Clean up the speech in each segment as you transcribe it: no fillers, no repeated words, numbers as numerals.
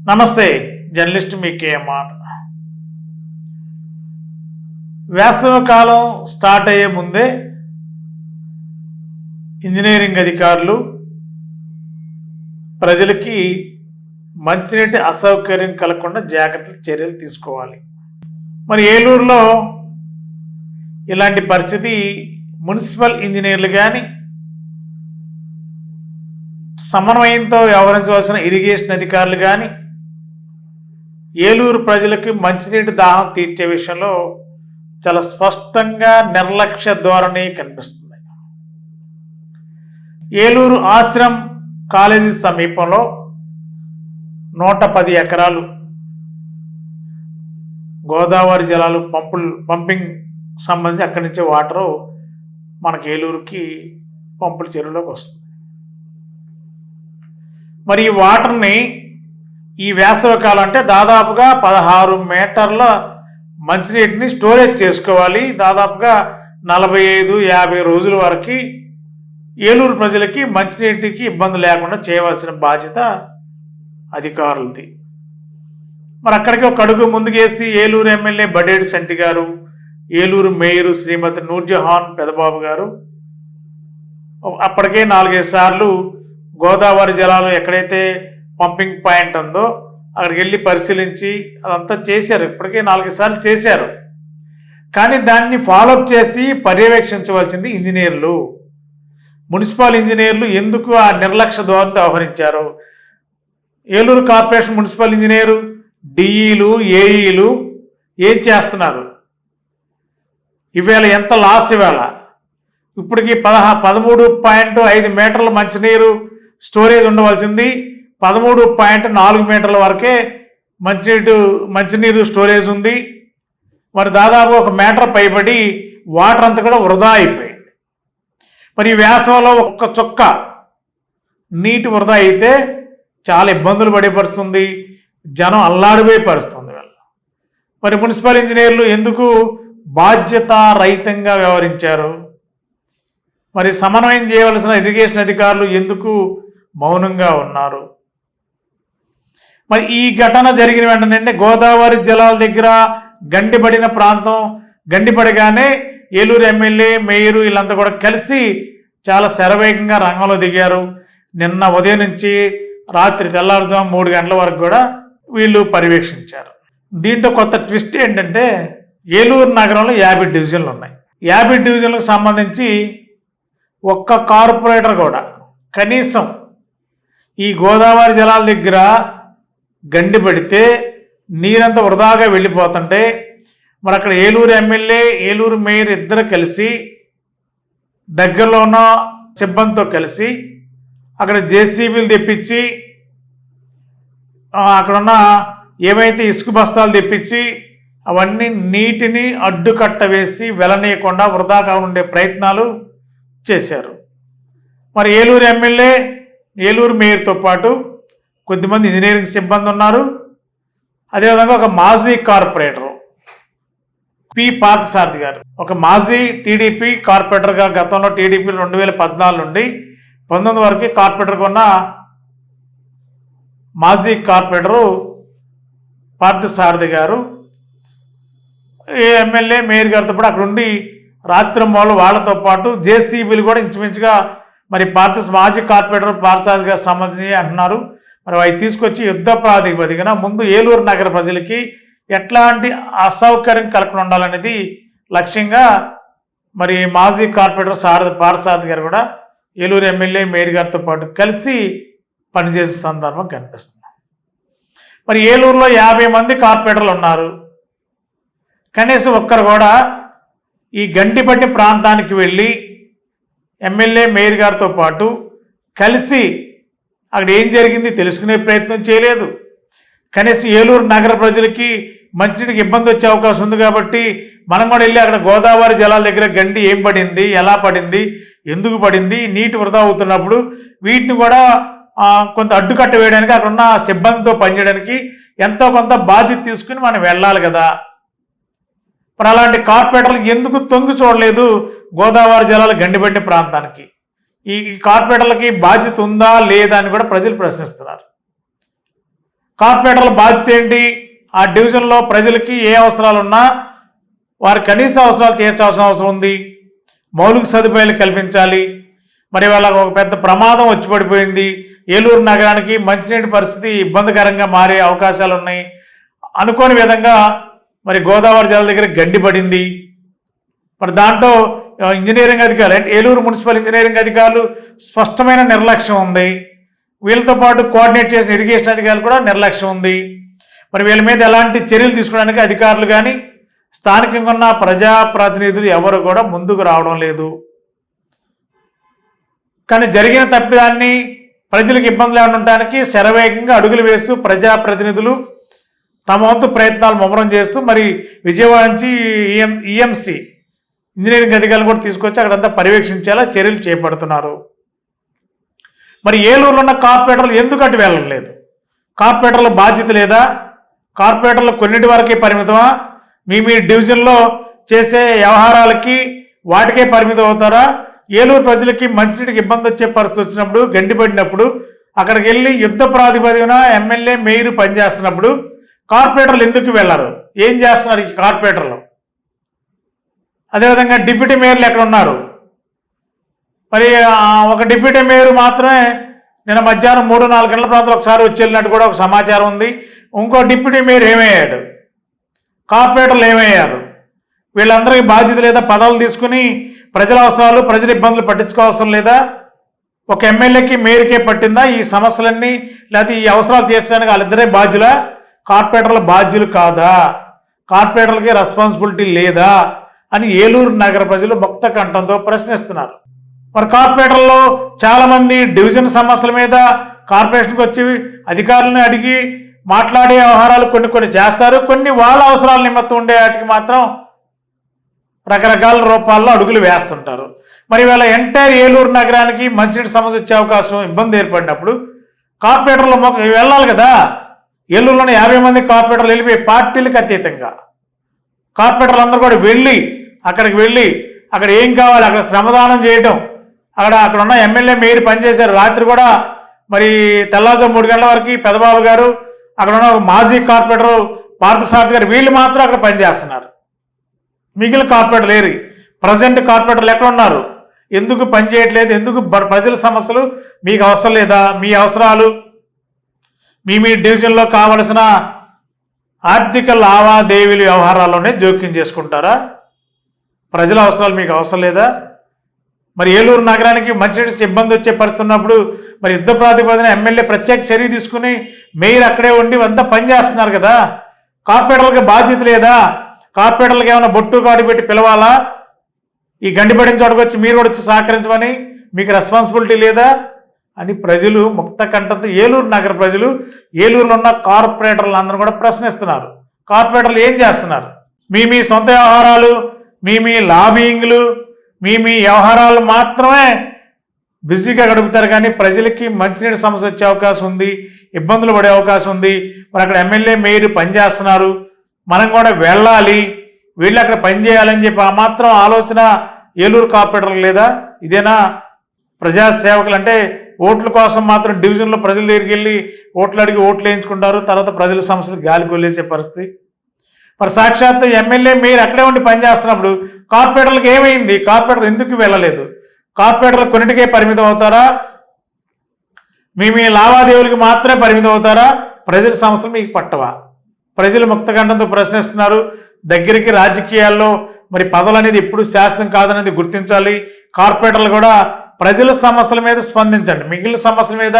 నమస్తే, జర్నలిస్ట్ మీ కేఎంఆర్. వేసవికాలం స్టార్ట్ అయ్యే ముందే ఇంజనీరింగ్ అధికారులు ప్రజలకి మంచినీటి అసౌకర్యం కలగకుండా జాగ్రత్తలు చర్యలు తీసుకోవాలి. మరి ఏలూరులో ఇలాంటి పరిస్థితి మున్సిపల్ ఇంజనీర్లు కానీ సమన్వయంతో వ్యవహరించవలసిన ఇరిగేషన్ అధికారులు కానీ ఏలూరు ప్రజలకు మంచినీటి దాహం తీర్చే విషయంలో చాలా స్పష్టంగా నిర్లక్ష్య ధోరణి కనిపిస్తుంది. ఏలూరు ఆశ్రమ్ కాలేజీ సమీపంలో 110 ఎకరాలు గోదావరి జలాలు పంపింగ్ సంబంధించి అక్కడి నుంచి వాటరు మనకి ఏలూరుకి పంపుల చెరువులోకి వస్తుంది. మరి ఈ వాటర్ని ఈ వేసవికాలం అంటే దాదాపుగా 16 మీటర్ల మంచినీటిని స్టోరేజ్ చేసుకోవాలి. దాదాపుగా 45-50 రోజుల వరకు ఏలూరు ప్రజలకి మంచినీటికి ఇబ్బంది లేకుండా చేయవలసిన బాధ్యత అధికారులది. మరి అక్కడికి ఒక అడుగు ముందుకేసి ఏలూరు ఎమ్మెల్యే బడేటి సంటి గారు, ఏలూరు మేయరు శ్రీమతి నూర్జహాన్ పెదబాబు గారు అప్పటికే 4-5 సార్లు గోదావరి జలాలు ఎక్కడైతే పంపింగ్ పాయింట్ ఉందో అక్కడికి వెళ్ళి పరిశీలించి అదంతా చేశారు. ఇప్పటికే 4 సార్లు చేశారు. కానీ దాన్ని ఫాలోఅప్ చేసి పర్యవేక్షించవలసింది ఇంజనీర్లు, మున్సిపల్ ఇంజనీర్లు ఎందుకు ఆ నిర్లక్ష్య ధోరణితో వ్యవహరించారు? ఏలూరు కార్పొరేషన్ మున్సిపల్ ఇంజనీరు, డిఈలు, ఏఈలు ఏం చేస్తున్నారు? ఈవేళ ఎంత లాస్ ఇవేళ? ఇప్పటికి 13.5 మీటర్ల మంచినీరు స్టోరేజ్ ఉండవలసింది 13.4 మీటర్ల వరకే మంచినీరు స్టోరేజ్ ఉంది. మరి దాదాపు 1 మీటర్ పైబడి వాటర్ అంతా కూడా వృధా అయిపోయింది. మరి ఈ వేసవిలో ఒక్క చుక్క నీటి వృధా అయితే చాలా ఇబ్బందులు పడే పరుస్తుంది, జనం అల్లాడిపోయే పరుస్తుంది. మరి మున్సిపల్ ఇంజనీర్లు ఎందుకు బాధ్యత రహితంగా వ్యవహరించారు? మరి సమన్వయం చేయవలసిన ఇరిగేషన్ అధికారులు ఎందుకు మౌనంగా ఉన్నారు? మరి ఈ ఘటన జరిగిన వెంటనే గోదావరి జలాల దగ్గర గండిపడిన ప్రాంతం గండిపడగానే ఏలూరు ఎమ్మెల్యే మేయరు వీళ్ళంతా కూడా కలిసి చాలా శరవేగంగా రంగంలో దిగారు. నిన్న ఉదయం నుంచి రాత్రి తెల్లారుజాము 3 గంటల వరకు కూడా వీళ్ళు పర్యవేక్షించారు. దీంట్లో కొత్త ట్విస్ట్ ఏంటంటే ఏలూరు నగరంలో 50 డివిజన్లు ఉన్నాయి. 50 డివిజన్లకు సంబంధించి ఒక్క కార్పొరేటర్ కూడా కనీసం ఈ గోదావరి జలాల దగ్గర గండి పడితే నీరంతా వృధాగా వెళ్ళిపోతుంటే మరి అక్కడ ఏలూరు ఎమ్మెల్యే ఏలూరు మేయర్ ఇద్దరు కలిసి దగ్గరలో ఉన్న సిబ్బందితో కలిసి అక్కడ జేసీబీలు తెప్పించి అక్కడున్న ఏవైతే ఇసుక బస్తాలు తెప్పించి అవన్నీ నీటిని అడ్డుకట్ట వేసి వెళ్ళనీయకుండా వృధాగా ఉండే ప్రయత్నాలు చేశారు. మరి ఏలూరు ఎమ్మెల్యే ఏలూరు మేయర్తో పాటు కొద్దిమంది ఇంజనీరింగ్ సిబ్బంది ఉన్నారు. అదేవిధంగా ఒక మాజీ కార్పొరేటరు పి పార్థసారథి గారు, ఒక మాజీ టీడీపీ కార్పొరేటర్గా గతంలో టీడీపీ 2014 నుండి 19 వరకు కార్పొరేటర్గా ఉన్న మాజీ కార్పొరేటరు పార్థసారథి గారు ఎమ్మెల్యే మేయర్ గారితో పాటు అక్కడ ఉండి రాత్రి వాళ్ళతో పాటు జేసీబీలు కూడా ఇంచుమించుగా మరి మాజీ కార్పొరేటర్ పార్థసారథి గారు సంబంధించి అంటున్నారు. మరి అవి తీసుకొచ్చి యుద్ధ ప్రాతిపదికన ముందు ఏలూరు నగర ప్రజలకి ఎట్లాంటి అసౌకర్యం కలగకుండా ఉండాలనేది లక్ష్యంగా మరి మాజీ కార్పొరేటర్ పార్థసారథి గారు కూడా ఏలూరు ఎమ్మెల్యే మేయర్ గారితో పాటు కలిసి పనిచేసే సందర్భం కనిపిస్తుంది. మరి ఏలూరులో 50 మంది కార్పొరేటర్లు ఉన్నారు. కనీసం ఒక్కరు కూడా ఈ గండిపట్టి ప్రాంతానికి వెళ్ళి ఎమ్మెల్యే మేయర్ గారితో పాటు కలిసి అక్కడ ఏం జరిగింది తెలుసుకునే ప్రయత్నం చేయలేదు. కనీసం ఏలూరు నగర ప్రజలకి మంచినీటికి ఇబ్బంది వచ్చే అవకాశం ఉంది కాబట్టి మనం కూడా వెళ్ళి అక్కడ గోదావరి జలాల దగ్గర గండి ఏం పడింది, ఎలా పడింది, ఎందుకు పడింది, నీటి వృధా అవుతున్నప్పుడు వీటిని కూడా కొంత అడ్డుకట్ట వేయడానికి అక్కడ ఉన్న సిబ్బందితో పనిచేయడానికి ఎంతో కొంత బాధ్యత తీసుకుని మనం వెళ్ళాలి కదా. మరి అలాంటి కార్పొరేటర్లు ఎందుకు తొంగి చూడలేదు గోదావరి జలాలు గండిపడిన ప్రాంతానికి? ఈ కార్పొరేటర్లకి బాధ్యత ఉందా లేదా అని కూడా ప్రజలు ప్రశ్నిస్తున్నారు. కార్పొరేటర్ల బాధ్యత ఏంటి? ఆ డివిజన్లో ప్రజలకి ఏ అవసరాలు ఉన్నా వారి కనీస అవసరాలు తీర్చాల్సిన అవసరం ఉంది. మౌలిక సదుపాయాలు కల్పించాలి. మరి వాళ్ళకు ఒక పెద్ద ప్రమాదం వచ్చి పడిపోయింది. ఏలూరు నగరానికి మంచినీటి పరిస్థితి ఇబ్బందికరంగా మారే అవకాశాలు ఉన్నాయి. అనుకోని విధంగా మరి గోదావరి జల దగ్గర గడ్డి పడింది. మరి దాంట్లో ఇంజనీరింగ్ అధికారులు అంటే ఏలూరు మున్సిపల్ ఇంజనీరింగ్ అధికారులు స్పష్టమైన నిర్లక్ష్యం ఉంది. వీళ్ళతో పాటు కోఆర్డినేట్ చేసిన ఇరిగేషన్ అధికారులు కూడా నిర్లక్ష్యం ఉంది. మరి వీళ్ళ మీద ఎలాంటి చర్యలు తీసుకోవడానికి అధికారులు కానీ స్థానికంగా ఉన్న ప్రజాప్రతినిధులు ఎవరు కూడా ముందుకు రావడం లేదు. కానీ జరిగిన తప్పిదాన్ని ప్రజలకు ఇబ్బందులు ఉండటానికి శరవేగంగా అడుగులు వేస్తూ ప్రజాప్రతినిధులు తమ వంతు ప్రయత్నాలు ముమ్మరం చేస్తూ మరి విజయవాడ నుంచి ఈఎంసీ ఇంజనీరింగ్ అధికారులు కూడా తీసుకొచ్చి అక్కడంతా పర్యవేక్షించేలా చర్యలు చేపడుతున్నారు. మరి ఏలూరులో ఉన్న కార్పొరేటర్లు ఎందుకు అటు వెళ్ళలేదు? కార్పొరేటర్ల బాధ్యత లేదా? కార్పొరేటర్లు కొన్నిటి వరకే పరిమితమా? మీ డివిజన్లో చేసే వ్యవహారాలకి వాటికే పరిమితం అవుతారా? ఏలూరు ప్రజలకి మంచినీటికి ఇబ్బంది వచ్చే పరిస్థితి వచ్చినప్పుడు, గండిపడినప్పుడు అక్కడికి వెళ్ళి యుద్ధ ప్రాతిపదికన ఎమ్మెల్యే మేయర్ పనిచేస్తున్నప్పుడు కార్పొరేటర్లు ఎందుకు వెళ్ళరు? ఏం చేస్తున్నారు ఈ కార్పొరేటర్లు? అదేవిధంగా డిప్యూటీ మేయర్లు ఎక్కడ ఉన్నారు? మరి ఒక డిప్యూటీ మేయర్ మాత్రమే నిన్న మధ్యాహ్నం 3-4 గంటల ప్రాంతంలో ఒకసారి వచ్చి వెళ్ళినట్టు కూడా ఒక సమాచారం ఉంది. ఇంకో డిప్యూటీ మేయర్ ఏమయ్యాడు? కార్పొరేటర్లు ఏమయ్యారు? వీళ్ళందరికీ బాధ్యత లేదా? పదవులు తీసుకుని ప్రజల అవసరాలు ప్రజల ఇబ్బందులు పట్టించుకోవాల్సిన లేదా? ఒక ఎమ్మెల్యేకి మేయర్కే పట్టిందా ఈ సమస్యలన్నీ? లేకపోతే ఈ అవసరాలు తీర్చడానికి వాళ్ళిద్దరే బాధ్యులా? కార్పొరేటర్ల బాధ్యులు కాదా? కార్పొరేటర్లకి రెస్పాన్సిబిలిటీ లేదా అని ఏలూరు నగర ప్రజలు ముక్త కంఠంతో ప్రశ్నిస్తున్నారు. మరి కార్పొరేటర్లో చాలామంది డివిజన్ సమస్యల మీద కార్పొరేషన్కి వచ్చి అధికారులను అడిగి మాట్లాడే వ్యవహారాలు కొన్ని చేస్తారు. కొన్ని వాళ్ళ అవసరాల నిమిత్తం ఉండే వాటికి మాత్రం రకరకాల రూపాల్లో అడుగులు వేస్తుంటారు. మరి వీళ్ళ ఎంటైర్ ఏలూరు నగరానికి మంచినీటి సమస్య వచ్చే అవకాశం ఇబ్బంది ఏర్పడినప్పుడు కార్పొరేటర్లు వెళ్ళాలి కదా. ఏలూరులోని 50 మంది కార్పొరేటర్లు వెళ్ళిపోయి పార్టీలకు అతీతంగా కార్పొరేటర్లు అందరూ కూడా అక్కడికి వెళ్ళి అక్కడ ఏం కావాలి అక్కడ శ్రమదానం చేయటం. అక్కడ ఉన్న ఎమ్మెల్యే మేయర్ పనిచేశారు. రాత్రి కూడా మరి తెల్లవారుజాము 3 గంటల వరకు పెదబాబు గారు, అక్కడ ఉన్న మాజీ కార్పొరేటర్ పార్థసారథి గారు, వీళ్ళు మాత్రం అక్కడ పనిచేస్తున్నారు. మిగిలిన కార్పొరేటర్లు లేరు. ప్రజెంట్ కార్పొరేటర్లు ఎక్కడ ఉన్నారు? ఎందుకు పనిచేయట్లేదు? ఎందుకు ప్రజల సమస్యలు మీకు అవసరం లేదా? మీ అవసరాలు మీ డివిజన్లో కావలసిన ఆర్థిక లావాదేవీల వ్యవహారాల్లోనే జోక్యం చేసుకుంటారా? ప్రజల అవసరాలు మీకు అవసరం లేదా? మరి ఏలూరు నగరానికి మంచినీటి ఇబ్బంది వచ్చే పరిస్థితి ఉన్నప్పుడు మరి యుద్ధ ప్రాతిపదికన ఎమ్మెల్యే ప్రత్యేక చర్య తీసుకుని మేయర్ అక్కడే ఉండి అంతా పనిచేస్తున్నారు కదా. కార్పొరేటర్లకి బాధ్యత లేదా? కార్పొరేటర్లకు ఏమైనా బొట్టు కాడి పెట్టి పిలవాలా? ఈ గండిపడిన చోటుకు వచ్చి మీరు కూడా వచ్చి సహకరించమని మీకు రెస్పాన్సిబిలిటీ లేదా అని ప్రజలు ముక్త కంఠంతో ఏలూరు నగర ప్రజలు ఏలూరులో ఉన్న కార్పొరేటర్లు అందరూ కూడా ప్రశ్నిస్తున్నారు. కార్పొరేటర్లు ఏం చేస్తున్నారు? మీ సొంత వ్యవహారాలు, మీ లాబింగ్లు, మీ వ్యవహారాలు మాత్రమే బిజీగా గడుపుతారు. కానీ ప్రజలకి మంచినీటి సమస్య వచ్చే అవకాశం ఉంది, ఇబ్బందులు పడే అవకాశం ఉంది. మరి అక్కడ ఎమ్మెల్యే మేయర్ పనిచేస్తున్నారు, మనం కూడా వెళ్ళాలి, వీళ్ళు అక్కడ పనిచేయాలని చెప్పి ఆ మాత్రం ఆలోచన ఏలూరు కార్పొరేటర్లు లేదా? ఇదేనా ప్రజాసేవకులు అంటే? ఓట్ల కోసం మాత్రం డివిజన్లో ప్రజల దగ్గరికి వెళ్ళి ఓట్లు అడిగి ఓట్లు వేయించుకుంటారు, తర్వాత ప్రజల సమస్యలు గాలి కొల్లేసే పరిస్థితి. మరి సాక్షాత్తు ఎమ్మెల్యే మేయర్ అక్కడే ఉండి పనిచేస్తున్నప్పుడు కార్పొరేటర్లకు ఏమైంది? కార్పొరేటర్ ఎందుకు వెళ్ళలేదు? కార్పొరేటర్లు కొన్నిటికే పరిమితం అవుతారా? మీ లావాదేవీలకు మాత్రమే పరిమితం అవుతారా? ప్రజల సమస్యలు మీకు పట్టవా? ప్రజలు ముక్తకంఠంతో ప్రశ్నిస్తున్నారు. దగ్గరికి రాజకీయాల్లో మరి పదవులు అనేది ఎప్పుడు శాశ్వతం కాదనేది గుర్తించాలి. కార్పొరేటర్లు కూడా ప్రజల సమస్యల మీద స్పందించండి. మిగిలిన సమస్యల మీద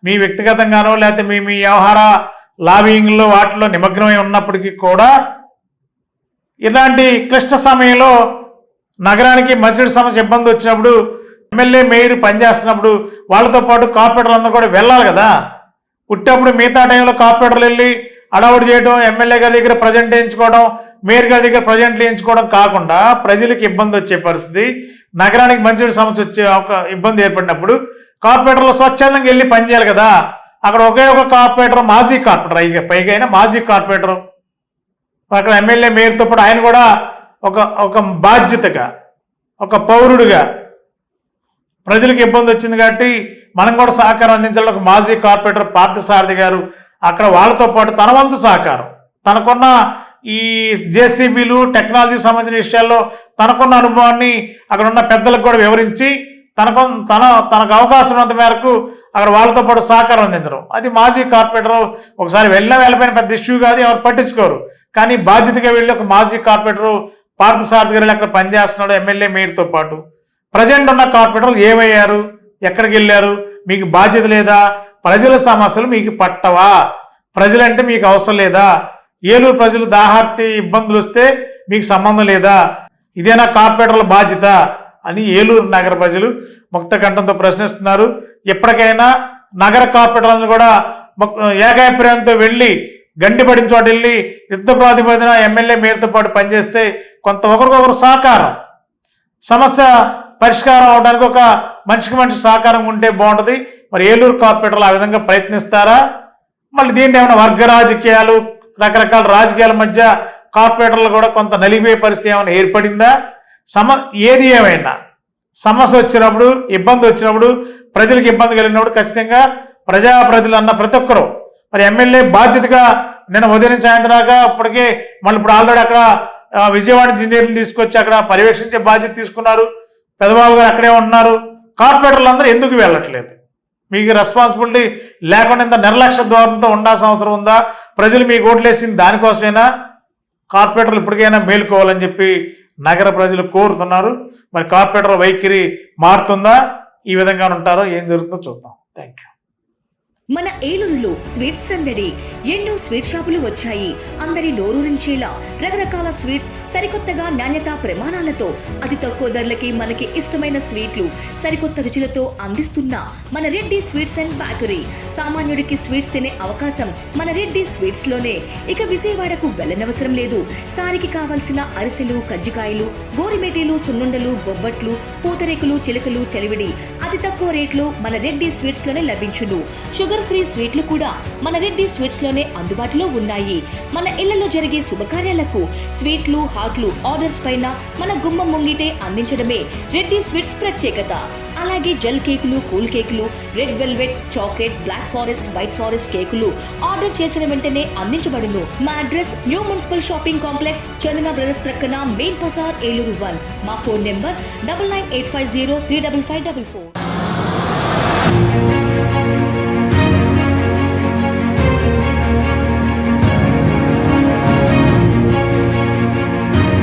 మీ వ్యక్తిగతంగానో లేకపోతే మీ వ్యవహార లాబింగ్లో వాటిలో నిమగ్నమై ఉన్నప్పటికీ కూడా ఇలాంటి క్లిష్ట సమయంలో నగరానికి మంచినీటి సమస్య ఇబ్బంది వచ్చినప్పుడు ఎమ్మెల్యే మేయర్ పనిచేస్తున్నప్పుడు వాళ్ళతో పాటు కార్పొరేటర్లు అందరూ కూడా వెళ్ళాలి కదా. పుట్టేప్పుడు మిగతా టైంలో కార్పొరేటర్లు వెళ్ళి అడవుడు చేయడం, ఎమ్మెల్యే గారి దగ్గర ప్రజెంట్ వేయించుకోవడం, మేయర్ గారి దగ్గర ప్రజెంట్లు వేయించుకోవడం కాకుండా ప్రజలకు ఇబ్బంది వచ్చే పరిస్థితి, నగరానికి మంచినీటి సమస్య వచ్చే ఇబ్బంది ఏర్పడినప్పుడు కార్పొరేటర్లు స్వచ్ఛందంగా వెళ్ళి పనిచేయాలి కదా. అక్కడ ఒకే ఒక కార్పొరేటర్, మాజీ కార్పొరేటర్, పైగా అయినా మాజీ కార్పొరేటర్ అక్కడ ఎమ్మెల్యే మేయర్తో పాటు ఆయన కూడా ఒక బాధ్యతగా, ఒక పౌరుడిగా ప్రజలకు ఇబ్బంది వచ్చింది కాబట్టి మనం కూడా సహకారం అందించాలి. ఒక మాజీ కార్పొరేటర్ పార్థసారథి గారు అక్కడ వాళ్ళతో పాటు తన వంతు సహకారం, తనకున్న ఈ జేసీబీలు టెక్నాలజీ సంబంధించిన విషయాల్లో తనకున్న అనుభవాన్ని అక్కడ ఉన్న పెద్దలకు కూడా వివరించి తనకు అవకాశం ఉన్నంత మేరకు అక్కడ వాళ్ళతో పాటు సహకారం అందించడం. అది మాజీ కార్పొరేటర్ ఒకసారి వెళ్ళిపోయిన పెద్ద ఇష్యూ కాదు, ఎవరు పట్టించుకోరు. కానీ బాధ్యతగా వెళ్ళి ఒక మాజీ కార్పొరేటర్ పార్థసారథి గారు అక్కడ పనిచేస్తున్నాడు ఎమ్మెల్యే మేయర్తో పాటు. ప్రజెంట్ ఉన్న కార్పొరేటర్లు ఏమయ్యారు, ఎక్కడికి వెళ్ళారు, మీకు బాధ్యత లేదా, ప్రజల సమస్యలు మీకు పట్టవా, ప్రజలంటే మీకు అవసరం లేదా, ఏలూరు ప్రజలు దాహార్తి ఇబ్బందులు వస్తే మీకు సంబంధం లేదా, ఇదేనా కార్పొరేటర్ల బాధ్యత అని ఏలూరు నగర ప్రజలు ముక్త కంఠంతో ప్రశ్నిస్తున్నారు. ఎప్పటికైనా నగర కార్పొరేటర్లను కూడా ఏకాభిప్రాయంతో వెళ్ళి గండిపడిన చోట వెళ్ళి యుద్ధ ప్రాతిపదిన ఎమ్మెల్యే మేయర్తో పాటు పనిచేస్తే కొంత ఒకరికొకరు సహకారం, సమస్య పరిష్కారం అవడానికి ఒక మనిషికి మనిషి సహకారం ఉంటే బాగుంటుంది. మరి ఏలూరు కార్పొరేటర్లు ఆ విధంగా ప్రయత్నిస్తారా? మళ్ళీ దీన్ని ఏమైనా వర్గ రాజకీయాలు, రకరకాల రాజకీయాల మధ్య కార్పొరేటర్లు కూడా కొంత నలిగిపోయే పరిస్థితి ఏమైనా ఏర్పడిందా? ఏది ఏమైనా సమస్య వచ్చినప్పుడు, ఇబ్బంది వచ్చినప్పుడు, ప్రజలకు ఇబ్బంది కలిగినప్పుడు ఖచ్చితంగా ప్రజాప్రతినిధులు అన్న ప్రతి ఒక్కరు మరి ఎమ్మెల్యే బాధ్యతగా నిన్న ఉదయం సాయంత్రం దాకా ఇప్పటికే మళ్ళీ ఇప్పుడు ఆల్రెడీ అక్కడ విజయవాడ ఇంజనీర్లు తీసుకొచ్చి అక్కడ పర్యవేక్షించే బాధ్యత తీసుకున్నారు. పెదబాబు గారు అక్కడే ఉంటున్నారు. కార్పొరేటర్లు అందరూ ఎందుకు వెళ్ళట్లేదు? మీకు రెస్పాన్సిబిలిటీ లేకుండా ఇంత నిర్లక్ష్య ధోరణితో ఉండాల్సిన అవసరం ఉందా? ప్రజలు మీకు ఓట్లేసింది దానికోసమేనా? కార్పొరేటర్లు ఇప్పటికైనా మేలుకోవాలని చెప్పి నగర ప్రజలు కోరుతున్నారు. మరి కార్పొరేటర్ వైఖరి మారుతుందా? ఈ విధంగా ఉంటారో ఏం జరుగుతుందో చూద్దాం. Thank you. మన ఏలూరులో స్వీట్స్ సందడి, ఎన్నో స్వీట్ షాపులు వచ్చాయి. అందరి నోరూరించేలా రకరకాల స్వీట్స్ సరికొత్తగా నాణ్యతా ప్రమాణాలతో అతి తక్కువ ధరలకి మనకి ఇష్టమైన స్వీట్లు సరికొత్త రుచులతో అందిస్తున్న మన రెడ్డి స్వీట్స్ అండ్ బేకరీ. సామాన్యుడికి స్వీట్స్ తినే అవకాశం మన రెడ్డి స్వీట్స్ లోనే. ఇక విజయవాడకు వెళ్ళనవసరం లేదు. సారికి కావలసిన అరిసెలు, కజ్జికాయలు, గోరిమేటీలు, సున్నుండలు, బొబ్బట్లు, పూతరేకులు, చిలకలు, చలివిడి అతి తక్కువ రేట్లు మన రెడ్డి స్వీట్స్ లోనే లభించును. షుగర్ ఫ్రీ స్వీట్లు కూడా మన రెడ్డి స్వీట్స్ లోనే అందుబాటులో ఉన్నాయి. మన ఇళ్లలో జరిగే శుభకార్యాలకు స్వీట్లు, హాట్లు ఆర్డర్స్ పైన మన గుమ్మం ముంగిటే అందించడమే రెడ్డి స్వీట్స్ ప్రత్యేకత. అలాగే జెల్ కేకులు, కూల్ కేకులు, red velvet, chocolate, black forest, white forest కేకులు ఆర్డర్ చేసిన వెంటనే అందించబడును. మా address new municipal shopping complex, Chandana brothers ప్రక్కన మెయిన్ బజార్, ఏలూరు 1. మా ఫోన్ నెంబర్ 9985035554.